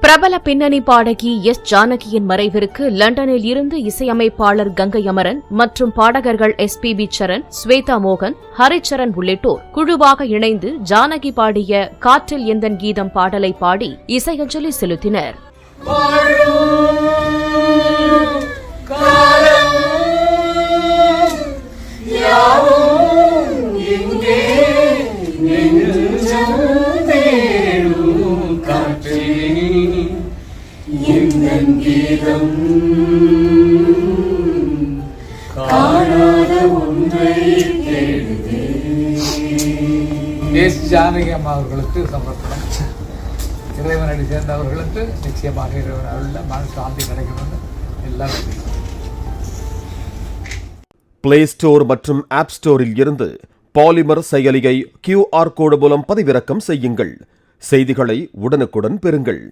பிரபல பின்னணி பாடகி எஸ் ஜானகியின் மறைவிற்கு லண்டனில் இருந்து இசையமைப்பாளர் கங்கை அமரன் மற்றும் பாடகர்கள் SPB சரண், ஸ்வேதா மோகன், ஹரிச்சரன் உள்ளிட்டோர் குழுவாக இணைந்து ஜானகி பாடிய காற்றில் எந்தன் கீதம் பாடலை பாடி இசையஞ்சலி செலுத்தினர். எஸ் ஜானகி அம்மா அவர்களுக்கு சமர்ப்பணம். இறைவனடி சேர்ந்தவர்களுக்கு நிச்சயமாக இறைவன் மன சாந்தி கிடைக்கணும். எல்லாம் பிளே ஸ்டோர் மற்றும் ஆப் ஸ்டோரில் இருந்து பாலிமர் செயலியை QR கோடு மூலம் பதிவிறக்கம் செய்யுங்கள். செய்திகளை உடனுக்குடன் பெறுங்கள்.